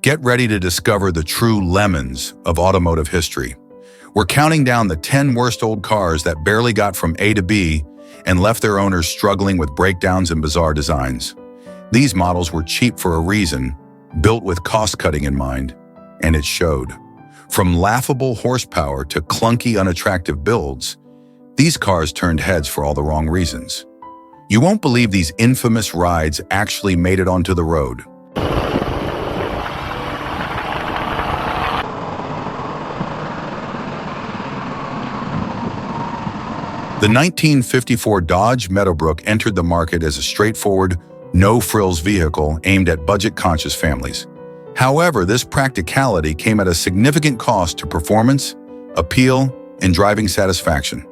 Get ready to discover the true lemons of automotive history. We're counting down the 10 worst old cars that barely got from A to B and left their owners struggling with breakdowns and bizarre designs. These models were cheap for a reason, built with cost-cutting in mind, and it showed. From laughable horsepower to clunky, unattractive builds, these cars turned heads for all the wrong reasons. You won't believe these infamous rides actually made it onto the road. The 1954 Dodge Meadowbrook entered the market as a straightforward, no-frills vehicle aimed at budget-conscious families. However, this practicality came at a significant cost to performance, appeal, and driving satisfaction,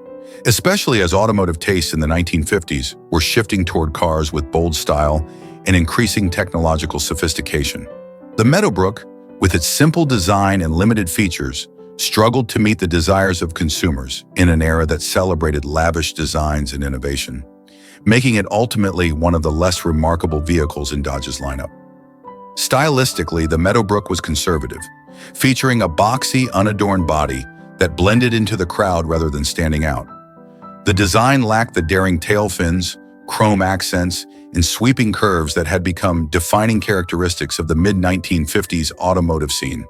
especially as automotive tastes in the 1950s were shifting toward cars with bold style and increasing technological sophistication. The Meadowbrook, with its simple design and limited features, struggled to meet the desires of consumers in an era that celebrated lavish designs and innovation, making it ultimately one of the less remarkable vehicles in Dodge's lineup. Stylistically, the Meadowbrook was conservative, featuring a boxy, unadorned body that blended into the crowd rather than standing out. The design lacked the daring tail fins, chrome accents, and sweeping curves that had become defining characteristics of the mid-1950s automotive scene.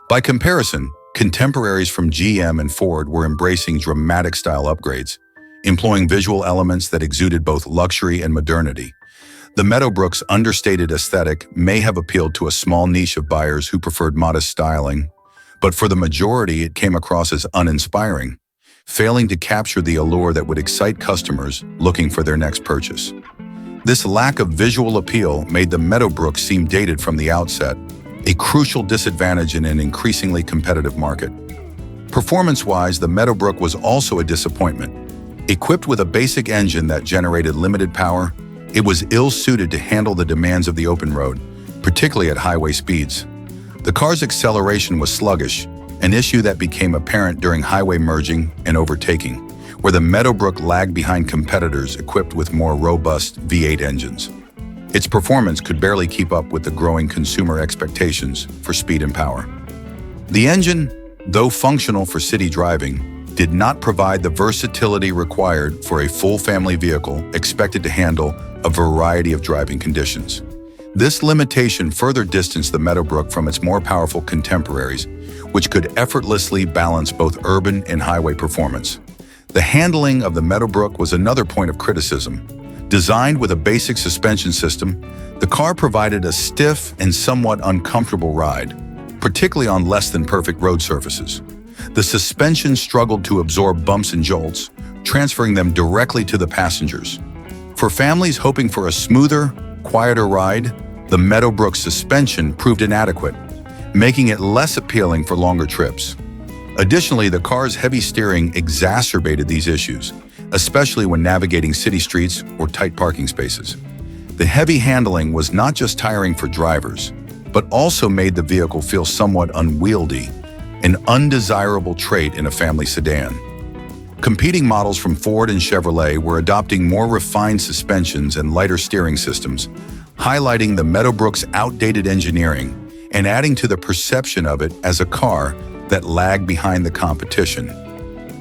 By comparison, contemporaries from GM and Ford were embracing dramatic style upgrades, employing visual elements that exuded both luxury and modernity. The Meadowbrook's understated aesthetic may have appealed to a small niche of buyers who preferred modest styling, but for the majority it came across as uninspiring, failing to capture the allure that would excite customers looking for their next purchase. This lack of visual appeal made the Meadowbrook seem dated from the outset, a crucial disadvantage in an increasingly competitive market. Performance-wise, the Meadowbrook was also a disappointment. Equipped with a basic engine that generated limited power, it was ill-suited to handle the demands of the open road, particularly at highway speeds. The car's acceleration was sluggish, an issue that became apparent during highway merging and overtaking, where the Meadowbrook lagged behind competitors equipped with more robust V8 engines. Its performance could barely keep up with the growing consumer expectations for speed and power. The engine, though functional for city driving, did not provide the versatility required for a full family vehicle expected to handle a variety of driving conditions. This limitation further distanced the Meadowbrook from its more powerful contemporaries, which could effortlessly balance both urban and highway performance. The handling of the Meadowbrook was another point of criticism. Designed with a basic suspension system, the car provided a stiff and somewhat uncomfortable ride, particularly on less than perfect road surfaces. The suspension struggled to absorb bumps and jolts, transferring them directly to the passengers. For families hoping for a smoother, quieter ride, the Meadowbrook suspension proved inadequate, making it less appealing for longer trips. Additionally, the car's heavy steering exacerbated these issues, especially when navigating city streets or tight parking spaces. The heavy handling was not just tiring for drivers, but also made the vehicle feel somewhat unwieldy, an undesirable trait in a family sedan. Competing models from Ford and Chevrolet were adopting more refined suspensions and lighter steering systems, highlighting the Meadowbrook's outdated engineering and adding to the perception of it as a car that lagged behind the competition.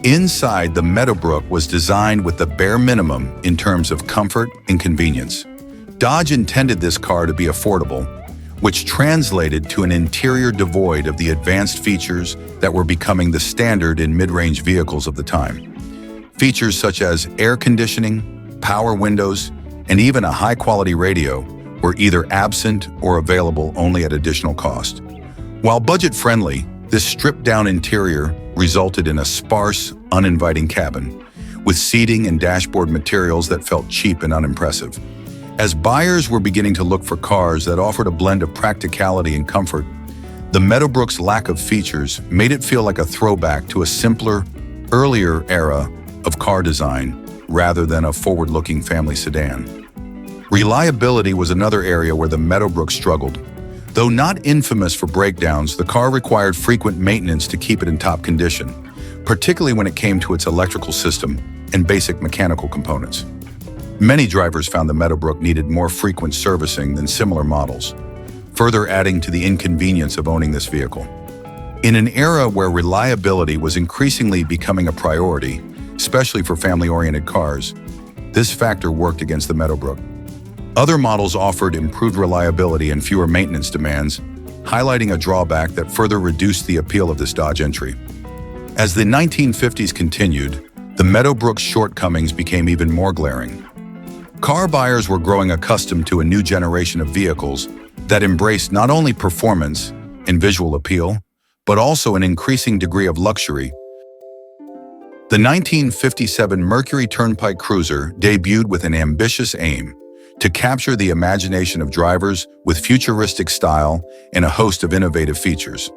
Inside, the Meadowbrook was designed with the bare minimum in terms of comfort and convenience. Dodge intended this car to be affordable, which translated to an interior devoid of the advanced features that were becoming the standard in mid-range vehicles of the time. Features such as air conditioning, power windows, and even a high-quality radio were either absent or available only at additional cost. While budget-friendly, this stripped-down interior resulted in a sparse, uninviting cabin, with seating and dashboard materials that felt cheap and unimpressive. As buyers were beginning to look for cars that offered a blend of practicality and comfort, the Meadowbrook's lack of features made it feel like a throwback to a simpler, earlier era of car design rather than a forward-looking family sedan. Reliability was another area where the Meadowbrook struggled. Though not infamous for breakdowns, the car required frequent maintenance to keep it in top condition, particularly when it came to its electrical system and basic mechanical components. Many drivers found the Meadowbrook needed more frequent servicing than similar models. further adding to the inconvenience of owning this vehicle. In an era where reliability was increasingly becoming a priority, especially for family-oriented cars, this factor worked against the Meadowbrook. Other models offered improved reliability and fewer maintenance demands, highlighting a drawback that further reduced the appeal of this Dodge entry. As the 1950s continued, the Meadowbrook's shortcomings became even more glaring. Car buyers were growing accustomed to a new generation of vehicles that embraced not only performance and visual appeal, but also an increasing degree of luxury. The 1957 Mercury Turnpike Cruiser debuted with an ambitious aim to capture the imagination of drivers with futuristic style and a host of innovative features.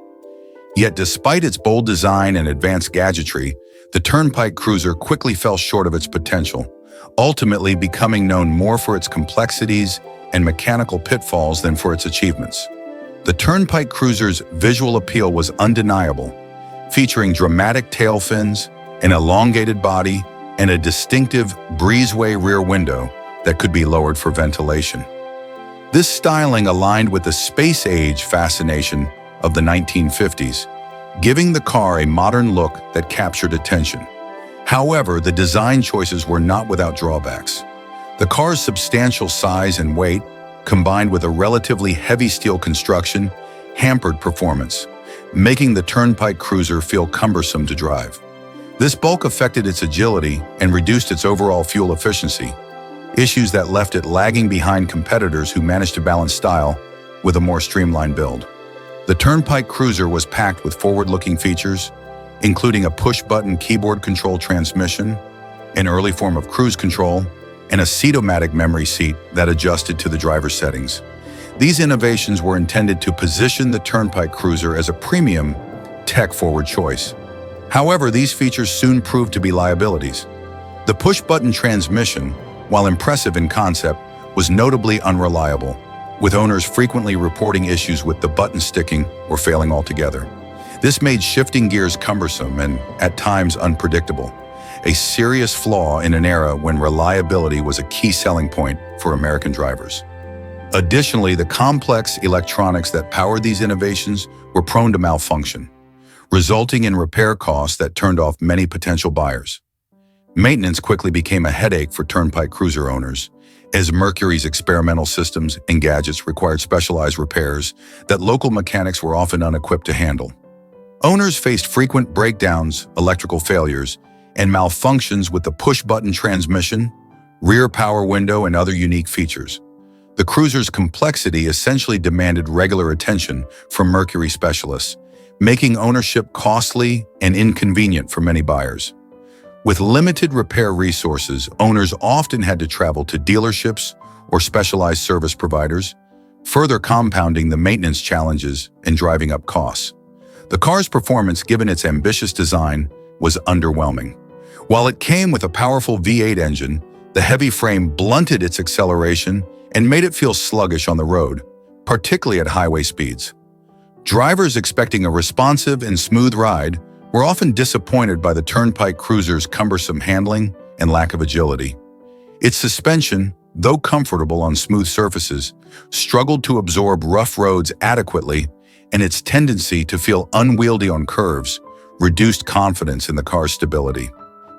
Yet despite its bold design and advanced gadgetry, the Turnpike Cruiser quickly fell short of its potential, ultimately becoming known more for its complexities and mechanical pitfalls than for its achievements. The Turnpike Cruiser's visual appeal was undeniable, featuring dramatic tail fins, an elongated body, and a distinctive breezeway rear window that could be lowered for ventilation. This styling aligned with the space-age fascination of the 1950s, giving the car a modern look that captured attention. However, the design choices were not without drawbacks. The car's substantial size and weight, combined with a relatively heavy steel construction, hampered performance, making the Turnpike Cruiser feel cumbersome to drive. This bulk affected its agility and reduced its overall fuel efficiency, issues that left it lagging behind competitors who managed to balance style with a more streamlined build. The Turnpike Cruiser was packed with forward-looking features, including a push-button keyboard control transmission, an early form of cruise control, and a seat-o-matic memory seat that adjusted to the driver's settings. These innovations were intended to position the Turnpike Cruiser as a premium, tech-forward choice. However, these features soon proved to be liabilities. The push-button transmission, while impressive in concept, was notably unreliable, with owners frequently reporting issues with the button sticking or failing altogether. This made shifting gears cumbersome and, at times, unpredictable, a serious flaw in an era when reliability was a key selling point for American drivers. Additionally, the complex electronics that powered these innovations were prone to malfunction, resulting in repair costs that turned off many potential buyers. Maintenance quickly became a headache for Turnpike Cruiser owners, as Mercury's experimental systems and gadgets required specialized repairs that local mechanics were often unequipped to handle. Owners faced frequent breakdowns, electrical failures, and malfunctions with the push-button transmission, rear power window, and other unique features. The Cruiser's complexity essentially demanded regular attention from Mercury specialists, making ownership costly and inconvenient for many buyers. With limited repair resources, owners often had to travel to dealerships or specialized service providers, further compounding the maintenance challenges and driving up costs. The car's performance, given its ambitious design, was underwhelming. While it came with a powerful V8 engine, the heavy frame blunted its acceleration and made it feel sluggish on the road, particularly at highway speeds. Drivers expecting a responsive and smooth ride were often disappointed by the Turnpike Cruiser's cumbersome handling and lack of agility. Its suspension, though comfortable on smooth surfaces, struggled to absorb rough roads adequately, and its tendency to feel unwieldy on curves reduced confidence in the car's stability.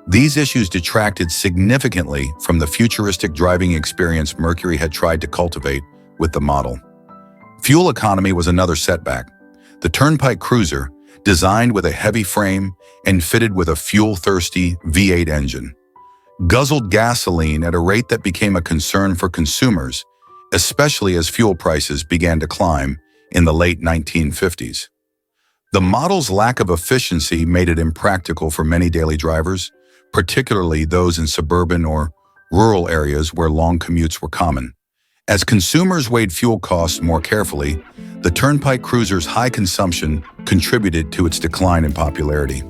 These issues detracted significantly from the futuristic driving experience Mercury had tried to cultivate with the model. Fuel economy was another setback. The Turnpike Cruiser, designed with a heavy frame and fitted with a fuel-thirsty V8 engine, guzzled gasoline at a rate that became a concern for consumers, especially as fuel prices began to climb in the late 1950s. The model's lack of efficiency made it impractical for many daily drivers, particularly those in suburban or rural areas where long commutes were common. As consumers weighed fuel costs more carefully, the Turnpike Cruiser's high consumption contributed to its decline in popularity.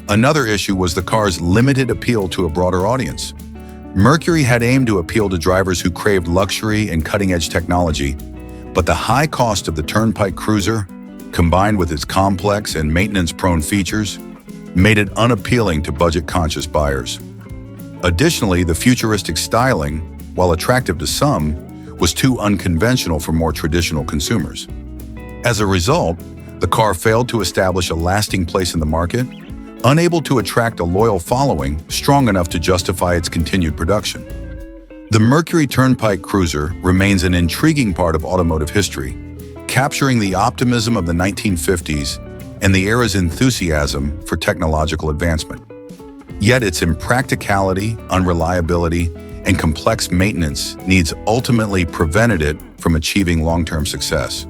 Another issue was the car's limited appeal to a broader audience. Mercury had aimed to appeal to drivers who craved luxury and cutting-edge technology, but the high cost of the Turnpike Cruiser, combined with its complex and maintenance-prone features, made it unappealing to budget-conscious buyers. Additionally, the futuristic styling, while attractive to some, was too unconventional for more traditional consumers. As a result, the car failed to establish a lasting place in the market, unable to attract a loyal following strong enough to justify its continued production. The Mercury Turnpike Cruiser remains an intriguing part of automotive history, capturing the optimism of the 1950s and the era's enthusiasm for technological advancement. Yet its impracticality, unreliability, and complex maintenance needs ultimately prevented it from achieving long-term success.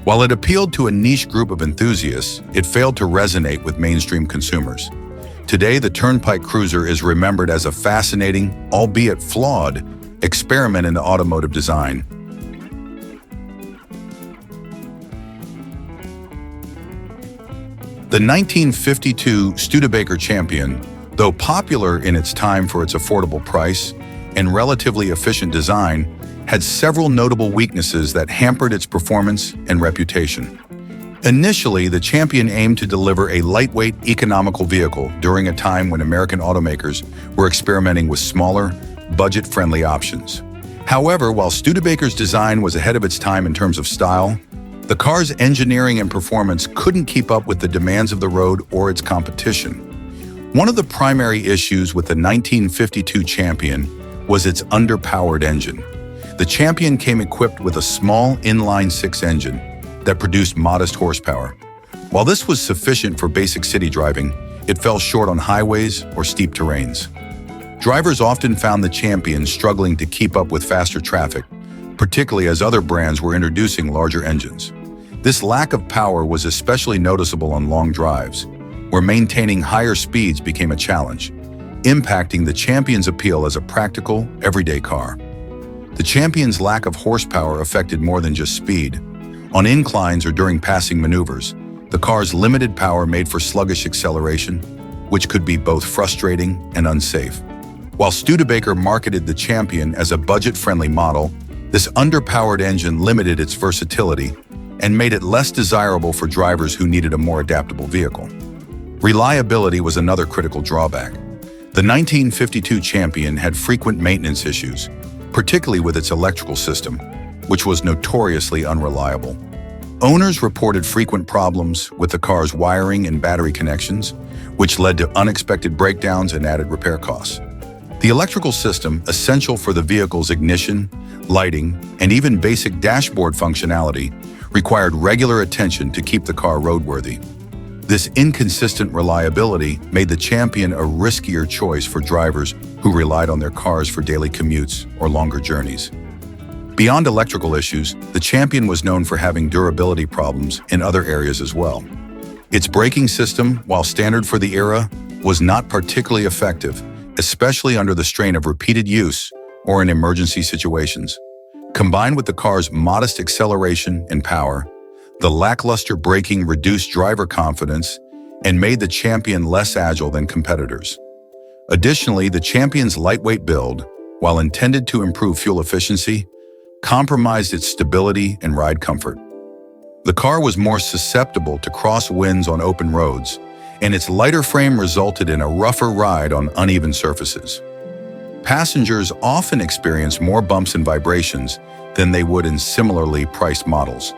While it appealed to a niche group of enthusiasts, it failed to resonate with mainstream consumers. Today, the Turnpike Cruiser is remembered as a fascinating, albeit flawed, experiment in automotive design. The 1952 Studebaker Champion, though popular in its time for its affordable price and relatively efficient design, had several notable weaknesses that hampered its performance and reputation. Initially, the Champion aimed to deliver a lightweight, economical vehicle during a time when American automakers were experimenting with smaller, budget-friendly options. However, while Studebaker's design was ahead of its time in terms of style, the car's engineering and performance couldn't keep up with the demands of the road or its competition. One of the primary issues with the 1952 Champion was its underpowered engine. The Champion came equipped with a small inline-six engine that produced modest horsepower. While this was sufficient for basic city driving, it fell short on highways or steep terrains. Drivers often found the Champion struggling to keep up with faster traffic, particularly as other brands were introducing larger engines. This lack of power was especially noticeable on long drives, where maintaining higher speeds became a challenge, impacting the Champion's appeal as a practical, everyday car. The Champion's lack of horsepower affected more than just speed. On inclines or during passing maneuvers, the car's limited power made for sluggish acceleration, which could be both frustrating and unsafe. While Studebaker marketed the Champion as a budget-friendly model, this underpowered engine limited its versatility and made it less desirable for drivers who needed a more adaptable vehicle. Reliability was another critical drawback. The 1952 Champion had frequent maintenance issues, particularly with its electrical system, which was notoriously unreliable. Owners reported frequent problems with the car's wiring and battery connections, which led to unexpected breakdowns and added repair costs. The electrical system, essential for the vehicle's ignition, lighting, and even basic dashboard functionality, required regular attention to keep the car roadworthy. This inconsistent reliability made the Champion a riskier choice for drivers who relied on their cars for daily commutes or longer journeys. Beyond electrical issues, the Champion was known for having durability problems in other areas as well. Its braking system, while standard for the era, was not particularly effective, especially under the strain of repeated use or in emergency situations. Combined with the car's modest acceleration and power, the lackluster braking reduced driver confidence and made the Champion less agile than competitors. Additionally, the Champion's lightweight build, while intended to improve fuel efficiency, compromised its stability and ride comfort. The car was more susceptible to crosswinds on open roads, and its lighter frame resulted in a rougher ride on uneven surfaces. Passengers often experienced more bumps and vibrations than they would in similarly priced models,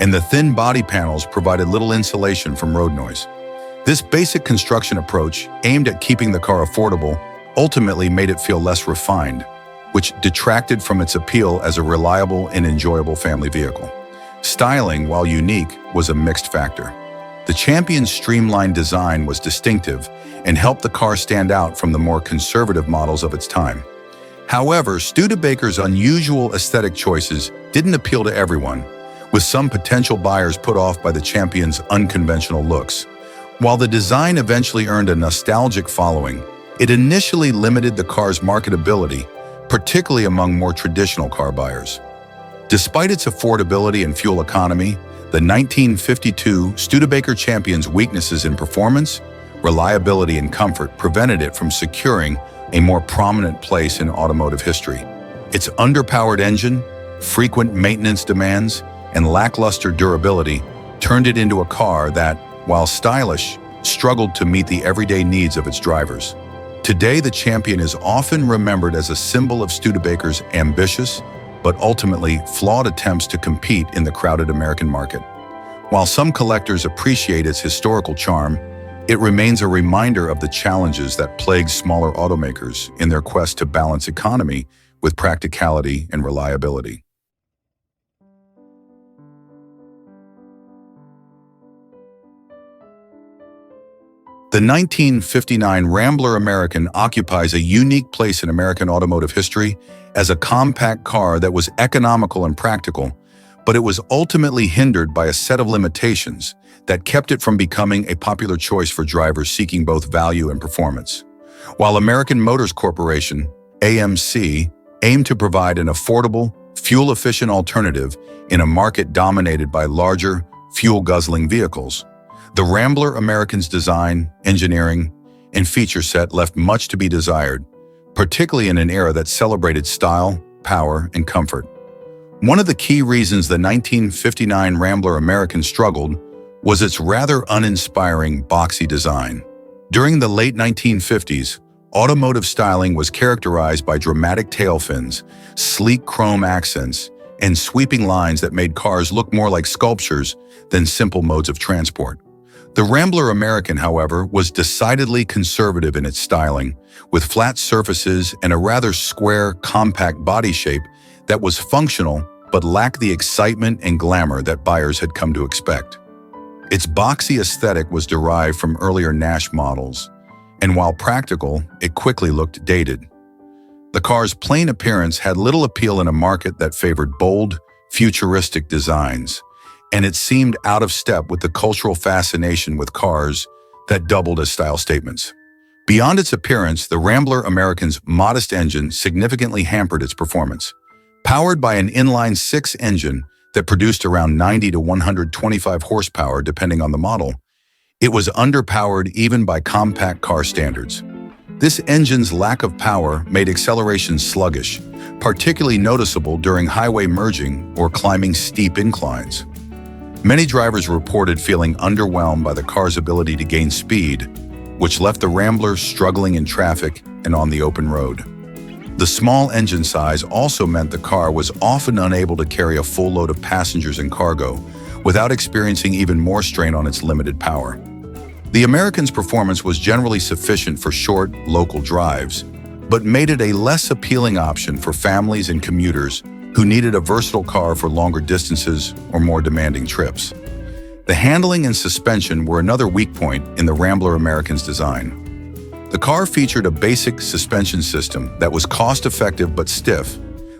and the thin body panels provided little insulation from road noise. This basic construction approach, aimed at keeping the car affordable, ultimately made it feel less refined, which detracted from its appeal as a reliable and enjoyable family vehicle. Styling, while unique, was a mixed factor. The Champion's streamlined design was distinctive and helped the car stand out from the more conservative models of its time. However, Studebaker's unusual aesthetic choices didn't appeal to everyone, with some potential buyers put off by the Champion's unconventional looks. While the design eventually earned a nostalgic following, it initially limited the car's marketability, particularly among more traditional car buyers. Despite its affordability and fuel economy, the 1952 Studebaker Champion's weaknesses in performance, reliability, and comfort prevented it from securing a more prominent place in automotive history. Its underpowered engine, frequent maintenance demands, and lackluster durability turned it into a car that, while stylish, struggled to meet the everyday needs of its drivers. Today, the Champion is often remembered as a symbol of Studebaker's ambitious, but ultimately flawed attempts to compete in the crowded American market. While some collectors appreciate its historical charm, it remains a reminder of the challenges that plague smaller automakers in their quest to balance economy with practicality and reliability. The 1959 Rambler American occupies a unique place in American automotive history as a compact car that was economical and practical, but it was ultimately hindered by a set of limitations that kept it from becoming a popular choice for drivers seeking both value and performance. While American Motors Corporation, AMC, aimed to provide an affordable, fuel-efficient alternative in a market dominated by larger, fuel-guzzling vehicles, the Rambler American's design, engineering, and feature set left much to be desired, particularly in an era that celebrated style, power, and comfort. One of the key reasons the 1959 Rambler American struggled was its rather uninspiring, boxy design. During the late 1950s, automotive styling was characterized by dramatic tail fins, sleek chrome accents, and sweeping lines that made cars look more like sculptures than simple modes of transport. The Rambler American, however, was decidedly conservative in its styling, with flat surfaces and a rather square, compact body shape that was functional but lacked the excitement and glamour that buyers had come to expect. Its boxy aesthetic was derived from earlier Nash models, and while practical, it quickly looked dated. The car's plain appearance had little appeal in a market that favored bold, futuristic designs, and it seemed out of step with the cultural fascination with cars that doubled as style statements. Beyond its appearance, the Rambler American's modest engine significantly hampered its performance. Powered by an inline-six engine that produced around 90 to 125 horsepower depending on the model, it was underpowered even by compact car standards. This engine's lack of power made acceleration sluggish, particularly noticeable during highway merging or climbing steep inclines. Many drivers reported feeling underwhelmed by the car's ability to gain speed, which left the Rambler struggling in traffic and on the open road. The small engine size also meant the car was often unable to carry a full load of passengers and cargo, without experiencing even more strain on its limited power. The American's performance was generally sufficient for short, local drives, but made it a less appealing option for families and commuters who needed a versatile car for longer distances or more demanding trips. The handling and suspension were another weak point in the Rambler American's design. The car featured a basic suspension system that was cost-effective but stiff,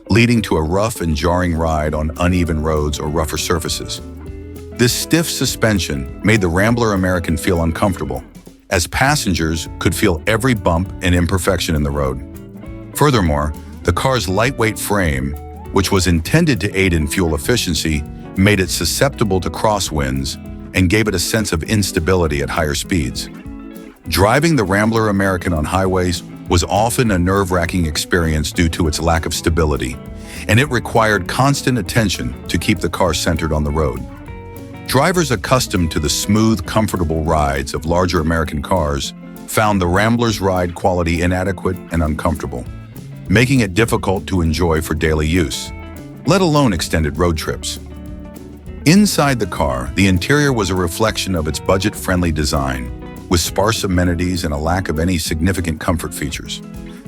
leading to a rough and jarring ride on uneven roads or rougher surfaces. This stiff suspension made the Rambler American feel uncomfortable, as passengers could feel every bump and imperfection in the road. Furthermore, the car's lightweight frame, which was intended to aid in fuel efficiency, made it susceptible to crosswinds and gave it a sense of instability at higher speeds. Driving the Rambler American on highways was often a nerve-wracking experience due to its lack of stability, and it required constant attention to keep the car centered on the road. Drivers accustomed to the smooth, comfortable rides of larger American cars found the Rambler's ride quality inadequate and uncomfortable, making it difficult to enjoy for daily use, let alone extended road trips. Inside the car, the interior was a reflection of its budget-friendly design, with sparse amenities and a lack of any significant comfort features.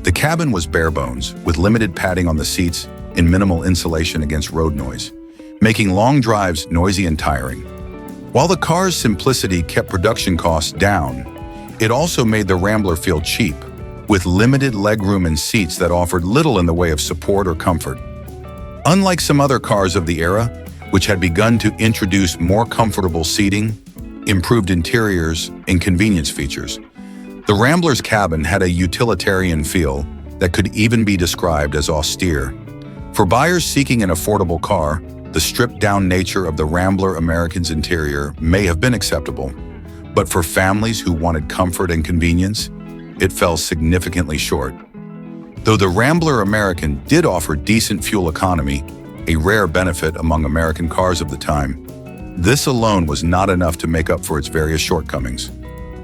The cabin was bare bones, with limited padding on the seats and minimal insulation against road noise, making long drives noisy and tiring. While the car's simplicity kept production costs down, it also made the Rambler feel cheap, with limited legroom and seats that offered little in the way of support or comfort. Unlike some other cars of the era, which had begun to introduce more comfortable seating, improved interiors, and convenience features, the Rambler's cabin had a utilitarian feel that could even be described as austere. For buyers seeking an affordable car, the stripped-down nature of the Rambler American's interior may have been acceptable, but for families who wanted comfort and convenience, it fell significantly short. Though the Rambler American did offer decent fuel economy, a rare benefit among American cars of the time, this alone was not enough to make up for its various shortcomings.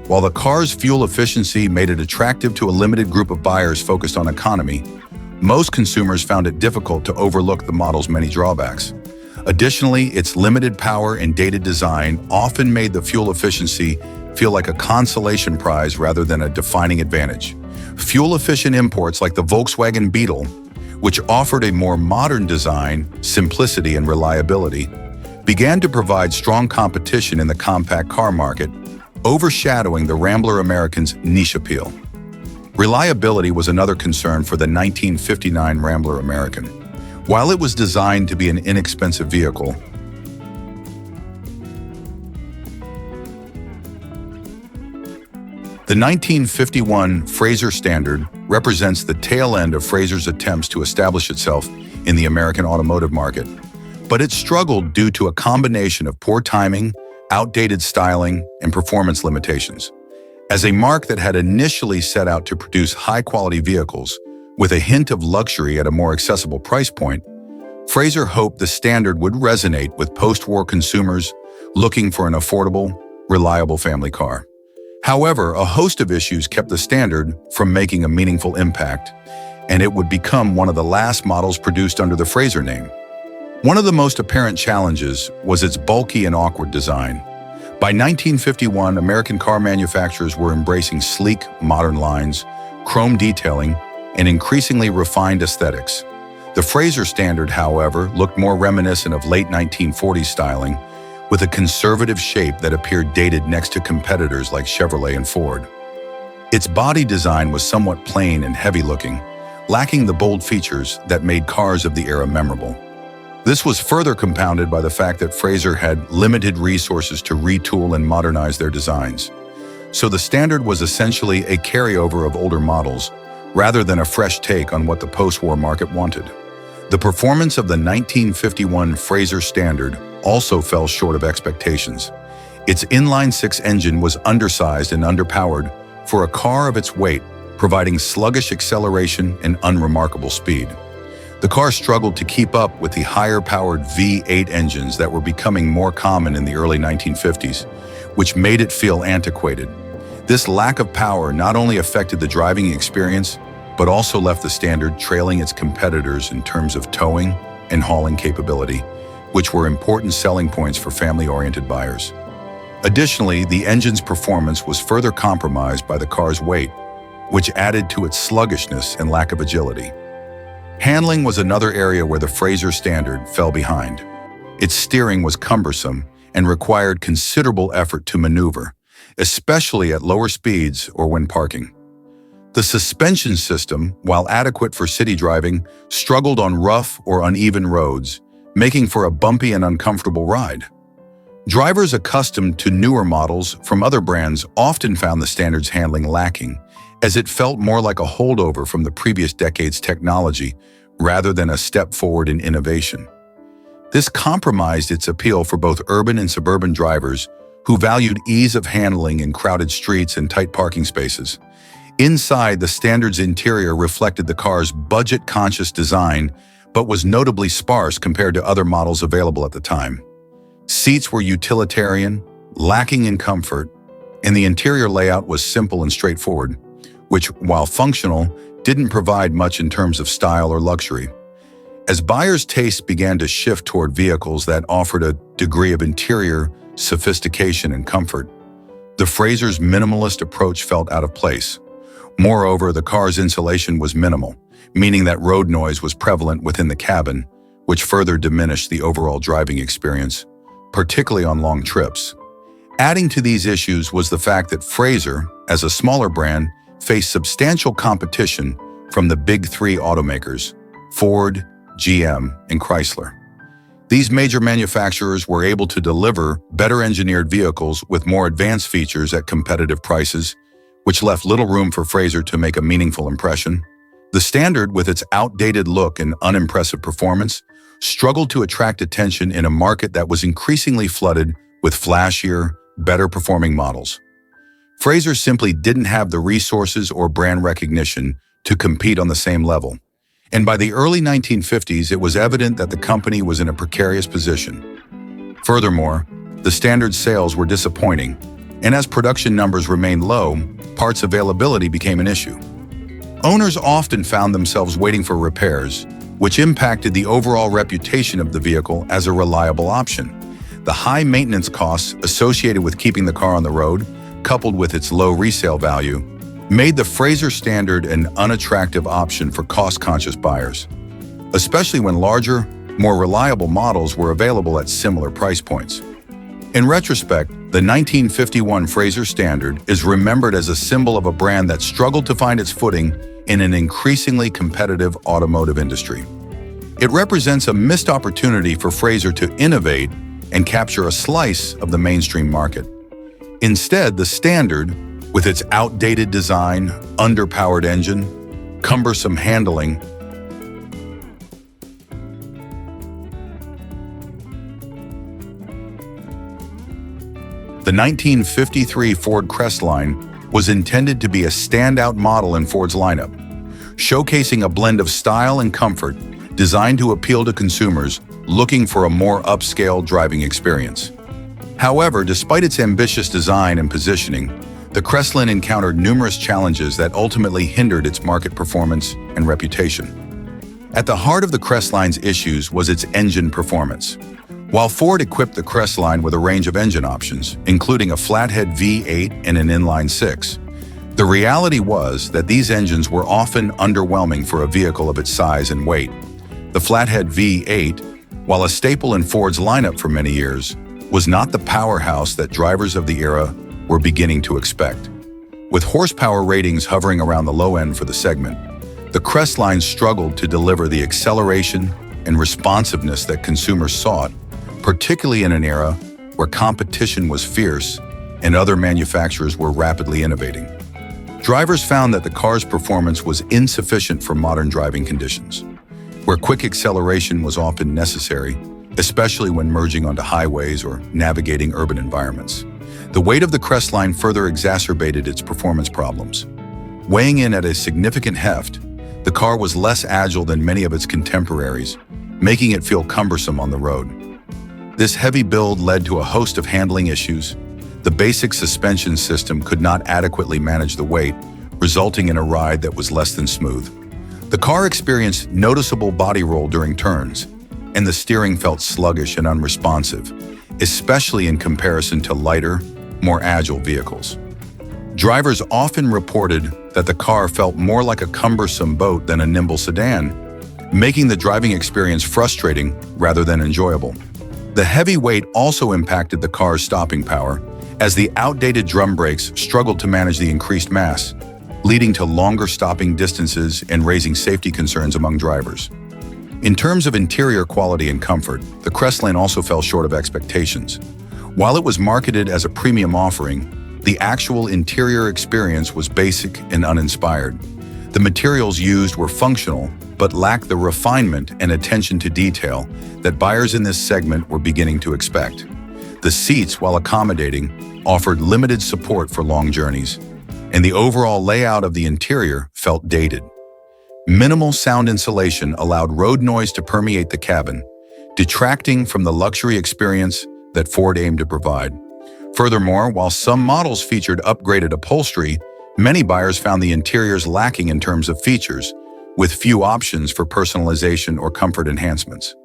While the car's fuel efficiency made it attractive to a limited group of buyers focused on economy, most consumers found it difficult to overlook the model's many drawbacks. Additionally, its limited power and dated design often made the fuel efficiency feel like a consolation prize rather than a defining advantage. Fuel-efficient imports like the Volkswagen Beetle, which offered a more modern design, simplicity, and reliability, began to provide strong competition in the compact car market, overshadowing the Rambler American's niche appeal. Reliability was another concern for the 1959 Rambler American. While it was designed to be an inexpensive vehicle, the 1951 Fraser Standard represents the tail end of Frazer's attempts to establish itself in the American automotive market, but it struggled due to a combination of poor timing, outdated styling, and performance limitations. As a marque that had initially set out to produce high-quality vehicles with a hint of luxury at a more accessible price point, Frazer hoped the Standard would resonate with post-war consumers looking for an affordable, reliable family car. However, a host of issues kept the Standard from making a meaningful impact, and it would become one of the last models produced under the Frazer name. One of the most apparent challenges was its bulky and awkward design. By 1951, American car manufacturers were embracing sleek, modern lines, chrome detailing, and increasingly refined aesthetics. The Fraser Standard, however, looked more reminiscent of late 1940s styling, with a conservative shape that appeared dated next to competitors like Chevrolet and Ford. Its body design was somewhat plain and heavy-looking, lacking the bold features that made cars of the era memorable. This was further compounded by the fact that Frazer had limited resources to retool and modernize their designs. So the Standard was essentially a carryover of older models, rather than a fresh take on what the post-war market wanted. The performance of the 1951 Fraser Standard also fell short of expectations. Its inline-six engine was undersized and underpowered for a car of its weight, providing sluggish acceleration and unremarkable speed. The car struggled to keep up with the higher-powered V8 engines that were becoming more common in the early 1950s, which made it feel antiquated. This lack of power not only affected the driving experience, but also left the Standard trailing its competitors in terms of towing and hauling capability, which were important selling points for family-oriented buyers. Additionally, the engine's performance was further compromised by the car's weight, which added to its sluggishness and lack of agility. Handling was another area where the Fraser Standard fell behind. Its steering was cumbersome and required considerable effort to maneuver, especially at lower speeds or when parking. The suspension system, while adequate for city driving, struggled on rough or uneven roads, making for a bumpy and uncomfortable ride. Drivers accustomed to newer models from other brands often found the Standard's handling lacking, as it felt more like a holdover from the previous decade's technology rather than a step forward in innovation. This compromised its appeal for both urban and suburban drivers who valued ease of handling in crowded streets and tight parking spaces. Inside, the Standard's interior reflected the car's budget-conscious design, but was notably sparse compared to other models available at the time. Seats were utilitarian, lacking in comfort, and the interior layout was simple and straightforward, which, while functional, didn't provide much in terms of style or luxury. As buyers' tastes began to shift toward vehicles that offered a degree of interior sophistication and comfort, the Frazer's minimalist approach felt out of place. Moreover, the car's insulation was minimal, meaning that road noise was prevalent within the cabin, which further diminished the overall driving experience, particularly on long trips. Adding to these issues was the fact that Frazer, as a smaller brand, faced substantial competition from the big three automakers, Ford, GM, and Chrysler. These major manufacturers were able to deliver better engineered vehicles with more advanced features at competitive prices, which left little room for Frazer to make a meaningful impression. The Standard, with its outdated look and unimpressive performance, struggled to attract attention in a market that was increasingly flooded with flashier, better-performing models. Frazer simply didn't have the resources or brand recognition to compete on the same level. And by the early 1950s, it was evident that the company was in a precarious position. Furthermore, the Standard's sales were disappointing, and as production numbers remained low, parts availability became an issue. Owners often found themselves waiting for repairs, which impacted the overall reputation of the vehicle as a reliable option. The high maintenance costs associated with keeping the car on the road, coupled with its low resale value, made the Fraser Standard an unattractive option for cost-conscious buyers, especially when larger, more reliable models were available at similar price points. In retrospect, the 1951 Fraser Standard is remembered as a symbol of a brand that struggled to find its footing in an increasingly competitive automotive industry. It represents a missed opportunity for Fraser to innovate and capture a slice of the mainstream market. Instead, the Standard, with its outdated design, underpowered engine, cumbersome handling, the 1953 Ford Crestline was intended to be a standout model in Ford's lineup, showcasing a blend of style and comfort designed to appeal to consumers looking for a more upscale driving experience. However, despite its ambitious design and positioning, the Crestline encountered numerous challenges that ultimately hindered its market performance and reputation. At the heart of the Crestline's issues was its engine performance. While Ford equipped the Crestline with a range of engine options, including a flathead V8 and an inline-six, the reality was that these engines were often underwhelming for a vehicle of its size and weight. The flathead V8, while a staple in Ford's lineup for many years, was not the powerhouse that drivers of the era were beginning to expect. With horsepower ratings hovering around the low end for the segment, the Crestline struggled to deliver the acceleration and responsiveness that consumers sought, particularly in an era where competition was fierce and other manufacturers were rapidly innovating. Drivers found that the car's performance was insufficient for modern driving conditions, where quick acceleration was often necessary, especially when merging onto highways or navigating urban environments. The weight of the Crestline further exacerbated its performance problems. Weighing in at a significant heft, the car was less agile than many of its contemporaries, making it feel cumbersome on the road. This heavy build led to a host of handling issues. The basic suspension system could not adequately manage the weight, resulting in a ride that was less than smooth. The car experienced noticeable body roll during turns, and the steering felt sluggish and unresponsive, especially in comparison to lighter, more agile vehicles. Drivers often reported that the car felt more like a cumbersome boat than a nimble sedan, making the driving experience frustrating rather than enjoyable. The heavy weight also impacted the car's stopping power, as the outdated drum brakes struggled to manage the increased mass, leading to longer stopping distances and raising safety concerns among drivers. In terms of interior quality and comfort, the Crestline also fell short of expectations. While it was marketed as a premium offering, the actual interior experience was basic and uninspired. The materials used were functional, but lacked the refinement and attention to detail that buyers in this segment were beginning to expect. The seats, while accommodating, offered limited support for long journeys, and the overall layout of the interior felt dated. Minimal sound insulation allowed road noise to permeate the cabin, detracting from the luxury experience that Ford aimed to provide. Furthermore, while some models featured upgraded upholstery, many buyers found the interiors lacking in terms of features, with few options for personalization or comfort enhancements.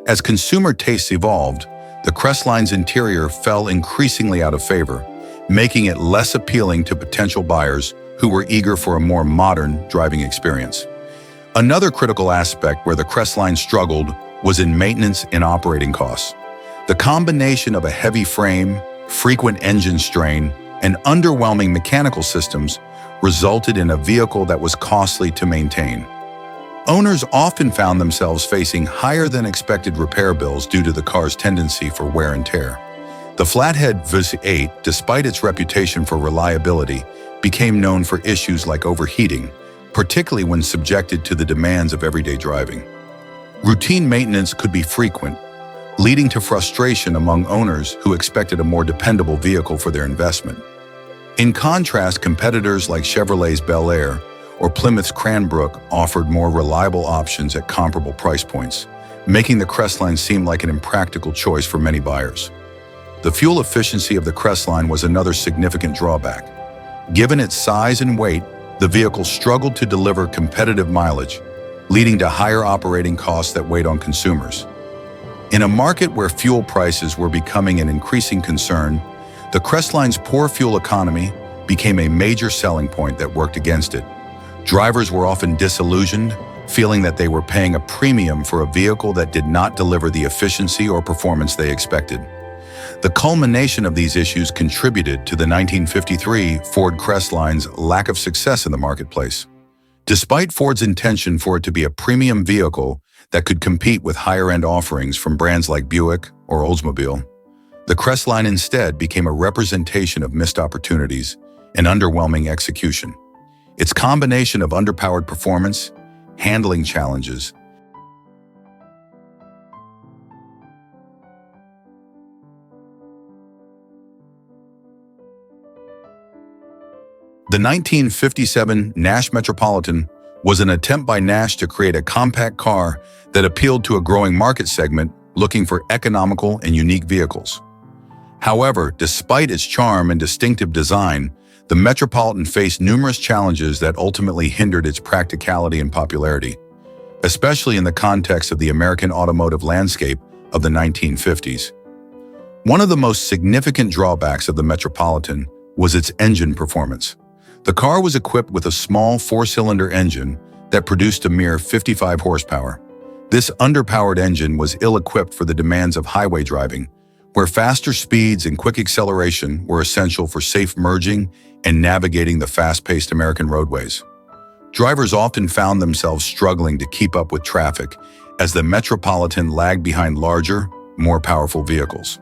As consumer tastes evolved, the Crestline's interior fell increasingly out of favor, making it less appealing to potential buyers who were eager for a more modern driving experience. Another critical aspect where the Crestline struggled was in maintenance and operating costs. The combination of a heavy frame, frequent engine strain, and underwhelming mechanical systems resulted in a vehicle that was costly to maintain. Owners often found themselves facing higher than expected repair bills due to the car's tendency for wear and tear. The flathead V8, despite its reputation for reliability, became known for issues like overheating, particularly when subjected to the demands of everyday driving. Routine maintenance could be frequent, leading to frustration among owners who expected a more dependable vehicle for their investment. In contrast, competitors like Chevrolet's Belvedere or Plymouth's Cranbrook offered more reliable options at comparable price points, making the Crestline seem like an impractical choice for many buyers. The fuel efficiency of the Crestline was another significant drawback. Given its size and weight, the vehicle struggled to deliver competitive mileage, leading to higher operating costs that weighed on consumers. In a market where fuel prices were becoming an increasing concern, the Crestline's poor fuel economy became a major selling point that worked against it. Drivers were often disillusioned, feeling that they were paying a premium for a vehicle that did not deliver the efficiency or performance they expected. The culmination of these issues contributed to the 1953 Ford Crestline's lack of success in the marketplace. Despite Ford's intention for it to be a premium vehicle that could compete with higher-end offerings from brands like Buick or Oldsmobile, the Crestline instead became a representation of missed opportunities and underwhelming execution. Its combination of underpowered performance, handling challenges, The 1957 Nash Metropolitan was an attempt by Nash to create a compact car that appealed to a growing market segment looking for economical and unique vehicles. However, despite its charm and distinctive design, the Metropolitan faced numerous challenges that ultimately hindered its practicality and popularity, especially in the context of the American automotive landscape of the 1950s. One of the most significant drawbacks of the Metropolitan was its engine performance. The car was equipped with a small four-cylinder engine that produced a mere 55 horsepower. This underpowered engine was ill-equipped for the demands of highway driving, where faster speeds and quick acceleration were essential for safe merging and navigating the fast-paced American roadways. Drivers often found themselves struggling to keep up with traffic as the Metropolitan lagged behind larger, more powerful vehicles.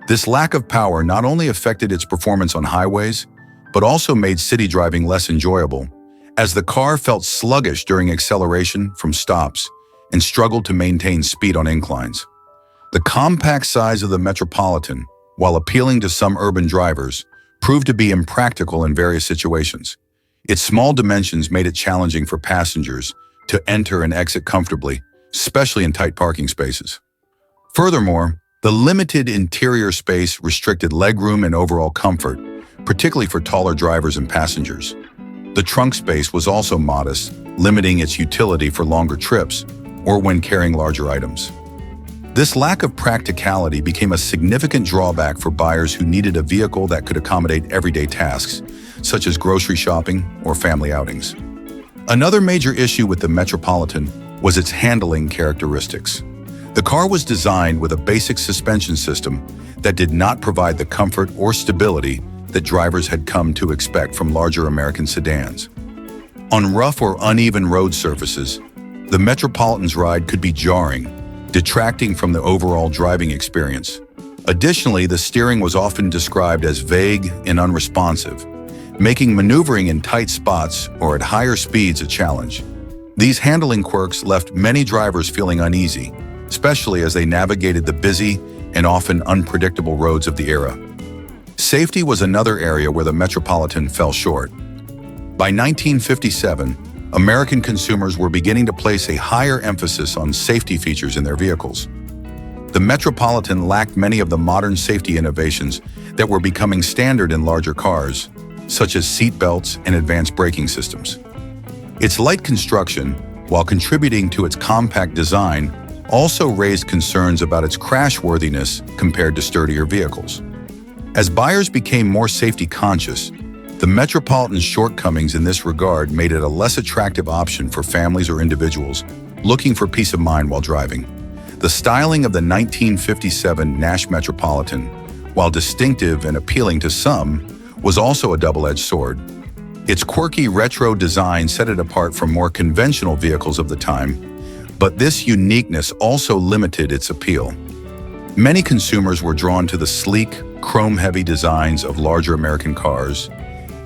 This lack of power not only affected its performance on highways, but also made city driving less enjoyable, as the car felt sluggish during acceleration from stops and struggled to maintain speed on inclines. The compact size of the Metropolitan, while appealing to some urban drivers, proved to be impractical in various situations. Its small dimensions made it challenging for passengers to enter and exit comfortably, especially in tight parking spaces. Furthermore, the limited interior space restricted legroom and overall comfort, particularly for taller drivers and passengers. The trunk space was also modest, limiting its utility for longer trips or when carrying larger items. This lack of practicality became a significant drawback for buyers who needed a vehicle that could accommodate everyday tasks, such as grocery shopping or family outings. Another major issue with the Metropolitan was its handling characteristics. The car was designed with a basic suspension system that did not provide the comfort or stability that drivers had come to expect from larger American sedans. On rough or uneven road surfaces, the Metropolitan's ride could be jarring, detracting from the overall driving experience. Additionally, the steering was often described as vague and unresponsive, making maneuvering in tight spots or at higher speeds a challenge. These handling quirks left many drivers feeling uneasy, especially as they navigated the busy and often unpredictable roads of the era. Safety was another area where the Metropolitan fell short. By 1957, American consumers were beginning to place a higher emphasis on safety features in their vehicles. The Metropolitan lacked many of the modern safety innovations that were becoming standard in larger cars, such as seat belts and advanced braking systems. Its light construction, while contributing to its compact design, also raised concerns about its crashworthiness compared to sturdier vehicles. As buyers became more safety conscious, the Metropolitan's shortcomings in this regard made it a less attractive option for families or individuals looking for peace of mind while driving. The styling of the 1957 Nash Metropolitan, while distinctive and appealing to some, was also a double-edged sword. Its quirky retro design set it apart from more conventional vehicles of the time, but this uniqueness also limited its appeal. Many consumers were drawn to the sleek, chrome-heavy designs of larger American cars,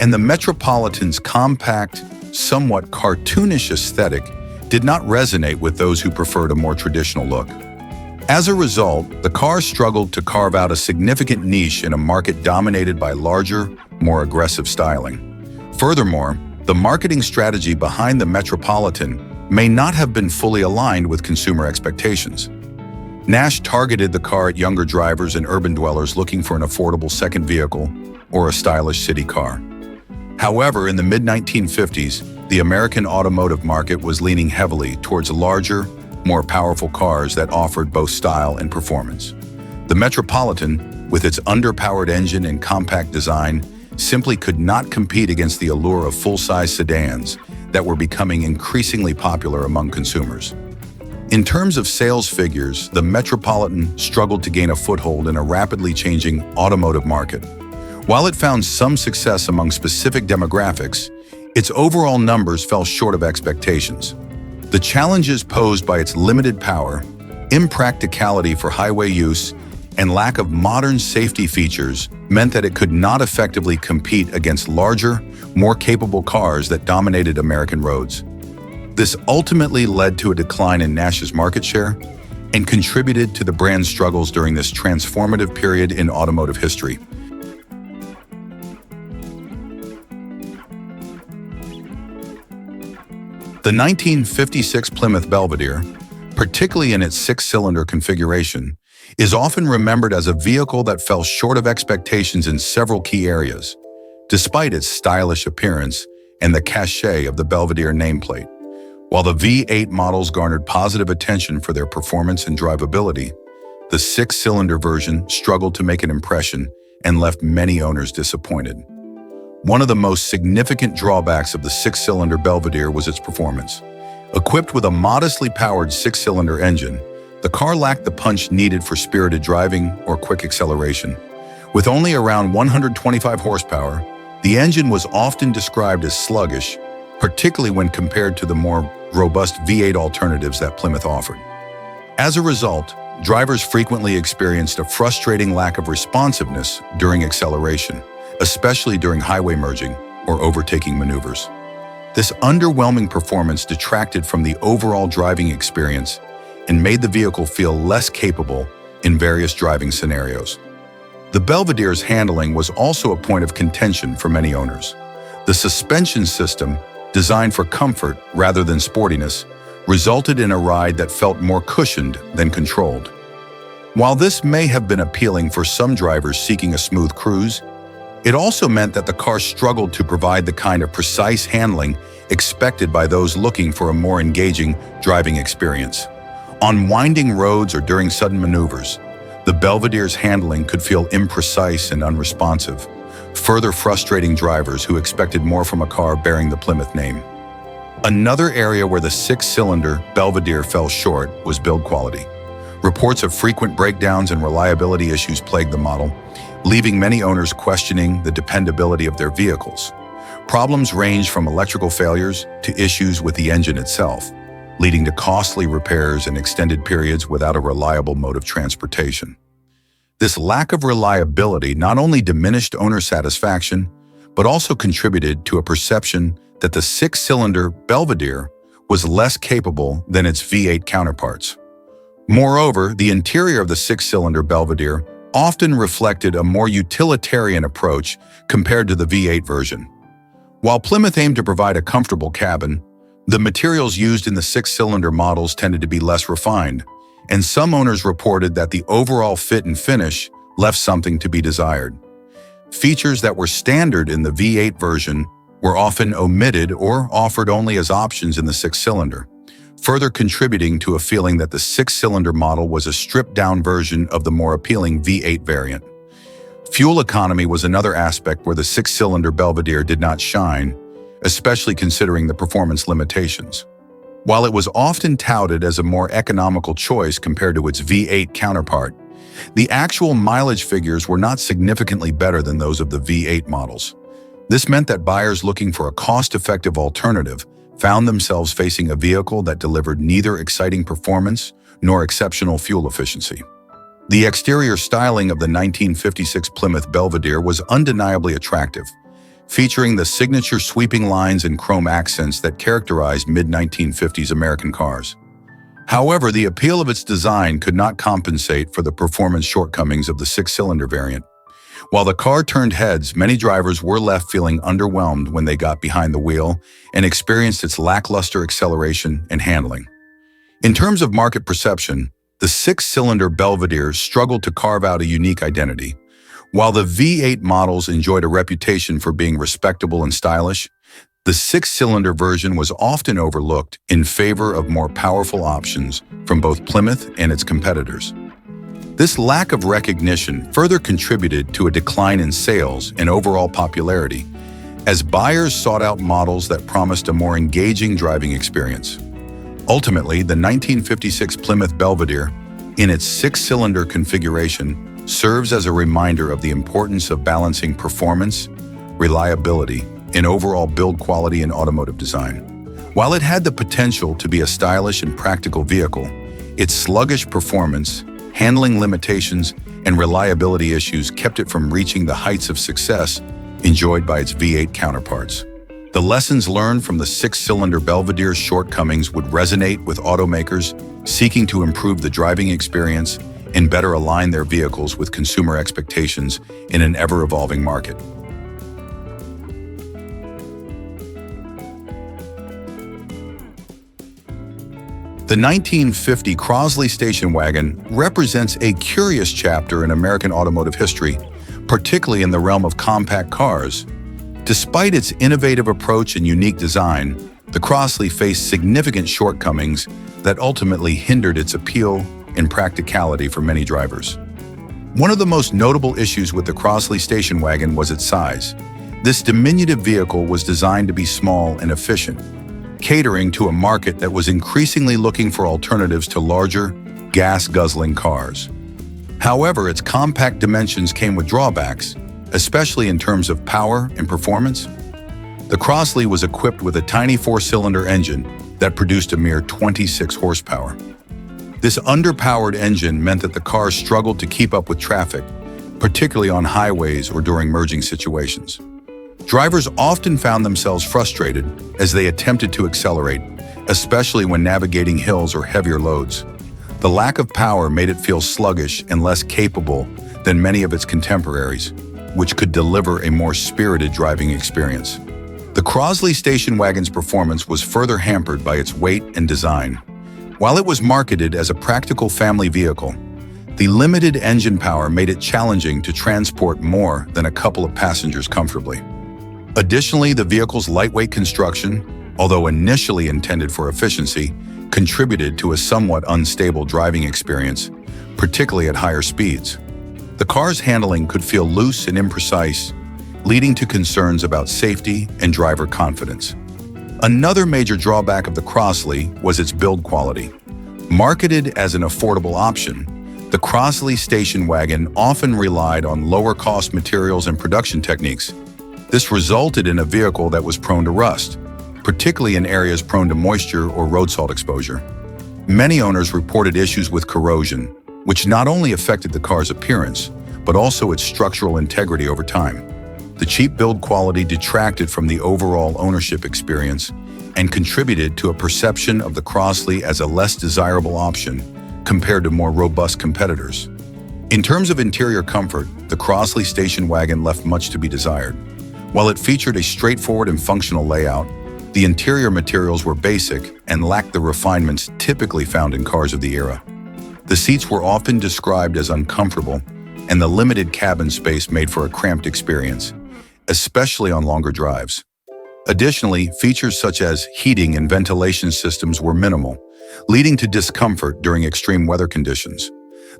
and the Metropolitan's compact, somewhat cartoonish aesthetic did not resonate with those who preferred a more traditional look. As a result, the car struggled to carve out a significant niche in a market dominated by larger, more aggressive styling. Furthermore, the marketing strategy behind the Metropolitan may not have been fully aligned with consumer expectations. Nash targeted the car at younger drivers and urban dwellers looking for an affordable second vehicle or a stylish city car. However, in the mid-1950s, the American automotive market was leaning heavily towards larger, more powerful cars that offered both style and performance. The Metropolitan, with its underpowered engine and compact design, simply could not compete against the allure of full-size sedans that were becoming increasingly popular among consumers. In terms of sales figures, the Metropolitan struggled to gain a foothold in a rapidly changing automotive market. While it found some success among specific demographics, its overall numbers fell short of expectations. The challenges posed by its limited power, impracticality for highway use, and lack of modern safety features meant that it could not effectively compete against larger, more capable cars that dominated American roads. This ultimately led to a decline in Nash's market share and contributed to the brand's struggles during this transformative period in automotive history. The 1956 Plymouth Belvedere, particularly in its six-cylinder configuration, is often remembered as a vehicle that fell short of expectations in several key areas, despite its stylish appearance and the cachet of the Belvedere nameplate. While the V8 models garnered positive attention for their performance and drivability, the six-cylinder version struggled to make an impression and left many owners disappointed. One of the most significant drawbacks of the six-cylinder Belvedere was its performance. Equipped with a modestly powered six-cylinder engine, the car lacked the punch needed for spirited driving or quick acceleration. With only around 125 horsepower, the engine was often described as sluggish, particularly when compared to the more robust V8 alternatives that Plymouth offered. As a result, drivers frequently experienced a frustrating lack of responsiveness during acceleration, especially during highway merging or overtaking maneuvers. This underwhelming performance detracted from the overall driving experience and made the vehicle feel less capable in various driving scenarios. The Belvedere's handling was also a point of contention for many owners. The suspension system, designed for comfort rather than sportiness, resulted in a ride that felt more cushioned than controlled. While this may have been appealing for some drivers seeking a smooth cruise, it also meant that the car struggled to provide the kind of precise handling expected by those looking for a more engaging driving experience. On winding roads or during sudden maneuvers, the Belvedere's handling could feel imprecise and unresponsive, further frustrating drivers who expected more from a car bearing the Plymouth name. Another area where the six-cylinder Belvedere fell short was build quality. Reports of frequent breakdowns and reliability issues plagued the model, leaving many owners questioning the dependability of their vehicles. Problems ranged from electrical failures to issues with the engine itself, leading to costly repairs and extended periods without a reliable mode of transportation. This lack of reliability not only diminished owner satisfaction, but also contributed to a perception that the six-cylinder Belvedere was less capable than its V8 counterparts. Moreover, the interior of the six-cylinder Belvedere often reflected a more utilitarian approach compared to the V8 version. While Plymouth aimed to provide a comfortable cabin, the materials used in the six-cylinder models tended to be less refined, and some owners reported that the overall fit and finish left something to be desired. Features that were standard in the V8 version were often omitted or offered only as options in the six-cylinder, further contributing to a feeling that the six-cylinder model was a stripped-down version of the more appealing V8 variant. Fuel economy was another aspect where the six-cylinder Belvedere did not shine, especially considering the performance limitations. While it was often touted as a more economical choice compared to its V8 counterpart, the actual mileage figures were not significantly better than those of the V8 models. This meant that buyers looking for a cost-effective alternative found themselves facing a vehicle that delivered neither exciting performance nor exceptional fuel efficiency. The exterior styling of the 1956 Plymouth Belvedere was undeniably attractive, featuring the signature sweeping lines and chrome accents that characterized mid-1950s American cars. However, the appeal of its design could not compensate for the performance shortcomings of the six-cylinder variant. While the car turned heads, many drivers were left feeling underwhelmed when they got behind the wheel and experienced its lackluster acceleration and handling. In terms of market perception, the six-cylinder Belvedere struggled to carve out a unique identity. While the V8 models enjoyed a reputation for being respectable and stylish, the six-cylinder version was often overlooked in favor of more powerful options from both Plymouth and its competitors. This lack of recognition further contributed to a decline in sales and overall popularity, as buyers sought out models that promised a more engaging driving experience. Ultimately, the 1956 Plymouth Belvedere, in its six-cylinder configuration, serves as a reminder of the importance of balancing performance, reliability, and overall build quality in automotive design. While it had the potential to be a stylish and practical vehicle, its sluggish performance, handling limitations, and reliability issues kept it from reaching the heights of success enjoyed by its V8 counterparts. The lessons learned from the six-cylinder Belvedere's shortcomings would resonate with automakers seeking to improve the driving experience and better align their vehicles with consumer expectations in an ever-evolving market. The 1950 Crosley station wagon represents a curious chapter in American automotive history, particularly in the realm of compact cars. Despite its innovative approach and unique design, the Crosley faced significant shortcomings that ultimately hindered its appeal and practicality for many drivers. One of the most notable issues with the Crosley station wagon was its size. This diminutive vehicle was designed to be small and efficient, catering to a market that was increasingly looking for alternatives to larger, gas-guzzling cars. However, its compact dimensions came with drawbacks, especially in terms of power and performance. The Crosley was equipped with a tiny four-cylinder engine that produced a mere 26 horsepower. This underpowered engine meant that the car struggled to keep up with traffic, particularly on highways or during merging situations. Drivers often found themselves frustrated as they attempted to accelerate, especially when navigating hills or heavier loads. The lack of power made it feel sluggish and less capable than many of its contemporaries, which could deliver a more spirited driving experience. The Crosley station wagon's performance was further hampered by its weight and design. While it was marketed as a practical family vehicle, the limited engine power made it challenging to transport more than a couple of passengers comfortably. Additionally, the vehicle's lightweight construction, although initially intended for efficiency, contributed to a somewhat unstable driving experience, particularly at higher speeds. The car's handling could feel loose and imprecise, leading to concerns about safety and driver confidence. Another major drawback of the Crosley was its build quality. Marketed as an affordable option, the Crosley station wagon often relied on lower-cost materials and production techniques. This resulted in a vehicle that was prone to rust, particularly in areas prone to moisture or road salt exposure. Many owners reported issues with corrosion, which not only affected the car's appearance, but also its structural integrity over time. The cheap build quality detracted from the overall ownership experience and contributed to a perception of the Crosley as a less desirable option compared to more robust competitors. In terms of interior comfort, the Crosley station wagon left much to be desired. While it featured a straightforward and functional layout, the interior materials were basic and lacked the refinements typically found in cars of the era. The seats were often described as uncomfortable, and the limited cabin space made for a cramped experience, especially on longer drives. Additionally, features such as heating and ventilation systems were minimal, leading to discomfort during extreme weather conditions.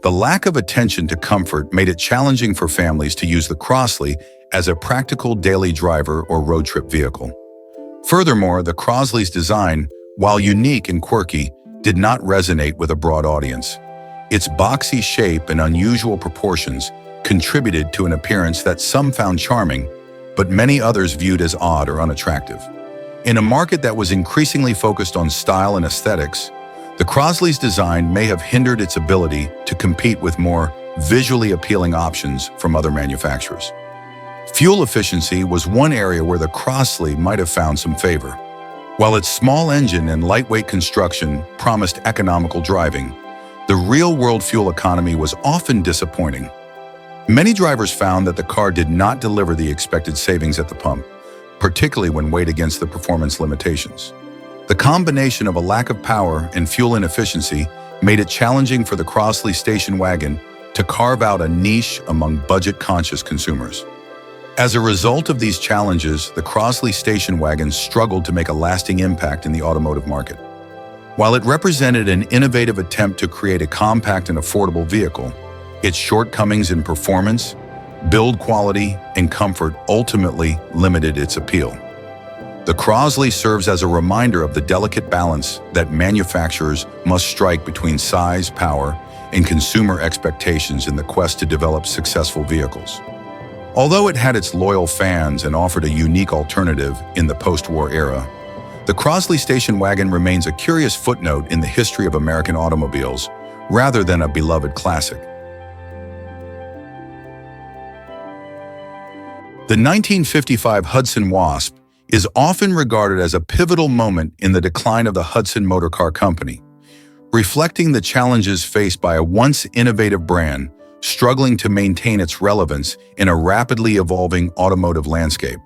The lack of attention to comfort made it challenging for families to use the Crosley as a practical daily driver or road trip vehicle. Furthermore, the Crosley's design, while unique and quirky, did not resonate with a broad audience. Its boxy shape and unusual proportions contributed to an appearance that some found charming, but many others viewed as odd or unattractive. In a market that was increasingly focused on style and aesthetics, the Crosley's design may have hindered its ability to compete with more visually appealing options from other manufacturers. Fuel efficiency was one area where the Crosley might have found some favor. While its small engine and lightweight construction promised economical driving, the real-world fuel economy was often disappointing. Many drivers found that the car did not deliver the expected savings at the pump, particularly when weighed against the performance limitations. The combination of a lack of power and fuel inefficiency made it challenging for the Crosley station wagon to carve out a niche among budget-conscious consumers. As a result of these challenges, the Crosley station wagon struggled to make a lasting impact in the automotive market. While it represented an innovative attempt to create a compact and affordable vehicle, its shortcomings in performance, build quality, and comfort ultimately limited its appeal. The Crosley serves as a reminder of the delicate balance that manufacturers must strike between size, power, and consumer expectations in the quest to develop successful vehicles. Although it had its loyal fans and offered a unique alternative in the post-war era, the Crosley station wagon remains a curious footnote in the history of American automobiles, rather than a beloved classic. The 1955 Hudson Wasp is often regarded as a pivotal moment in the decline of the Hudson Motor Car Company, reflecting the challenges faced by a once innovative brand struggling to maintain its relevance in a rapidly evolving automotive landscape.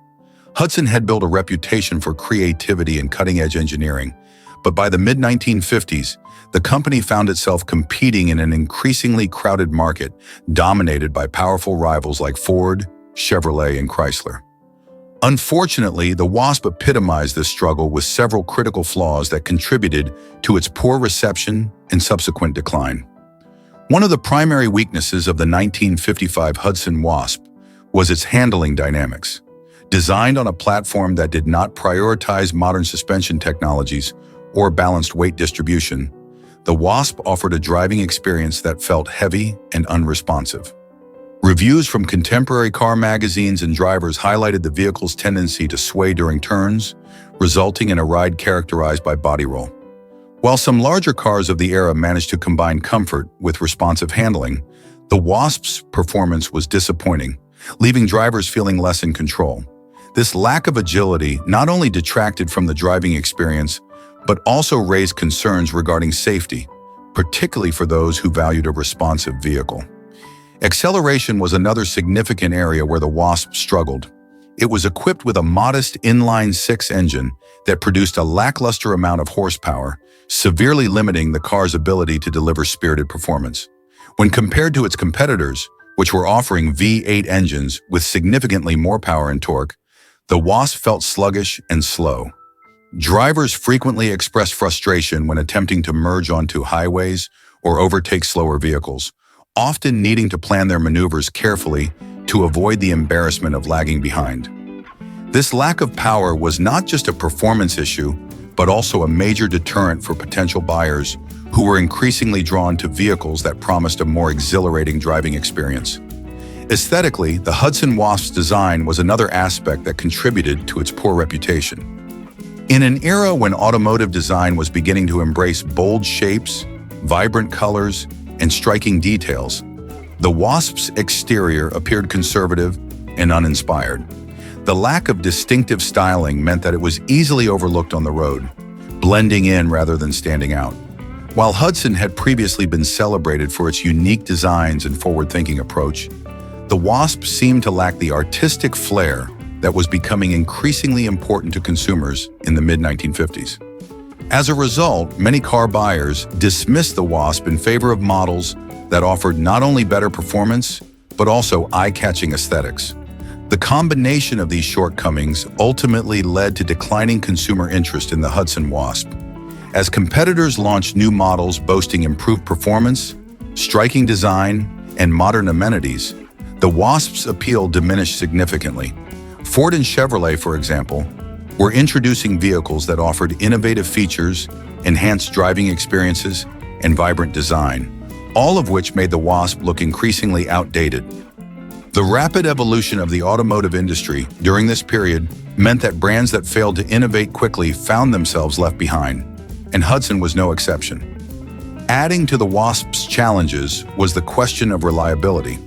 Hudson had built a reputation for creativity and cutting-edge engineering, but by the mid-1950s, the company found itself competing in an increasingly crowded market dominated by powerful rivals like Ford, Chevrolet, and Chrysler. Unfortunately, the Wasp epitomized this struggle with several critical flaws that contributed to its poor reception and subsequent decline. One of the primary weaknesses of the 1955 Hudson Wasp was its handling dynamics. Designed on a platform that did not prioritize modern suspension technologies or balanced weight distribution, the Wasp offered a driving experience that felt heavy and unresponsive. Reviews from contemporary car magazines and drivers highlighted the vehicle's tendency to sway during turns, resulting in a ride characterized by body roll. While some larger cars of the era managed to combine comfort with responsive handling, the Wasp's performance was disappointing, leaving drivers feeling less in control. This lack of agility not only detracted from the driving experience, but also raised concerns regarding safety, particularly for those who valued a responsive vehicle. Acceleration was another significant area where the Wasp struggled. It was equipped with a modest inline-six engine that produced a lackluster amount of horsepower, severely limiting the car's ability to deliver spirited performance. When compared to its competitors, which were offering V8 engines with significantly more power and torque, the Wasp felt sluggish and slow. Drivers frequently expressed frustration when attempting to merge onto highways or overtake slower vehicles, often needing to plan their maneuvers carefully to avoid the embarrassment of lagging behind. This lack of power was not just a performance issue, but also a major deterrent for potential buyers who were increasingly drawn to vehicles that promised a more exhilarating driving experience. Aesthetically, the Hudson Wasp's design was another aspect that contributed to its poor reputation. In an era when automotive design was beginning to embrace bold shapes, vibrant colors, and striking details, the Wasp's exterior appeared conservative and uninspired. The lack of distinctive styling meant that it was easily overlooked on the road, blending in rather than standing out. While Hudson had previously been celebrated for its unique designs and forward-thinking approach, the Wasp seemed to lack the artistic flair that was becoming increasingly important to consumers in the mid-1950s. As a result, many car buyers dismissed the Wasp in favor of models that offered not only better performance, but also eye-catching aesthetics. The combination of these shortcomings ultimately led to declining consumer interest in the Hudson Wasp. As competitors launched new models boasting improved performance, striking design, and modern amenities, the Wasp's appeal diminished significantly. Ford and Chevrolet, for example, were introducing vehicles that offered innovative features, enhanced driving experiences, and vibrant design, all of which made the Wasp look increasingly outdated. The rapid evolution of the automotive industry during this period meant that brands that failed to innovate quickly found themselves left behind, and Hudson was no exception. Adding to the Wasp's challenges was the question of reliability.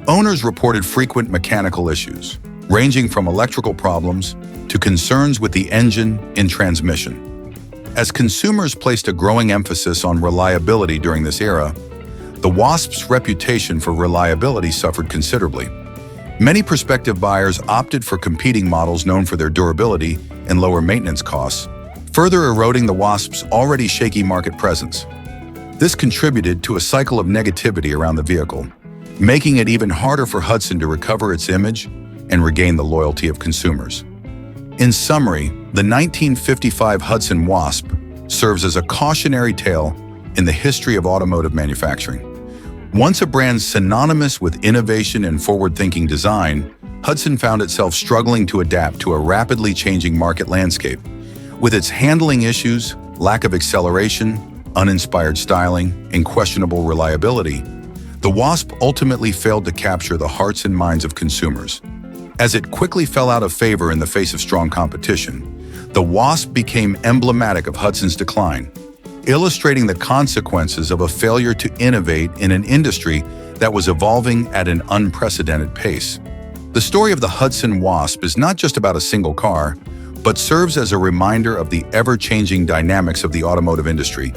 Owners reported frequent mechanical issues, ranging from electrical problems to concerns with the engine and transmission. As consumers placed a growing emphasis on reliability during this era, the Wasp's reputation for reliability suffered considerably. Many prospective buyers opted for competing models known for their durability and lower maintenance costs, further eroding the Wasp's already shaky market presence. This contributed to a cycle of negativity around the vehicle, making it even harder for Hudson to recover its image and regain the loyalty of consumers. In summary, the 1955 Hudson Wasp serves as a cautionary tale in the history of automotive manufacturing. Once a brand synonymous with innovation and forward-thinking design, Hudson found itself struggling to adapt to a rapidly changing market landscape. With its handling issues, lack of acceleration, uninspired styling, and questionable reliability, the Wasp ultimately failed to capture the hearts and minds of consumers. As it quickly fell out of favor in the face of strong competition, the Wasp became emblematic of Hudson's decline, illustrating the consequences of a failure to innovate in an industry that was evolving at an unprecedented pace. The story of the Hudson Wasp is not just about a single car, but serves as a reminder of the ever-changing dynamics of the automotive industry,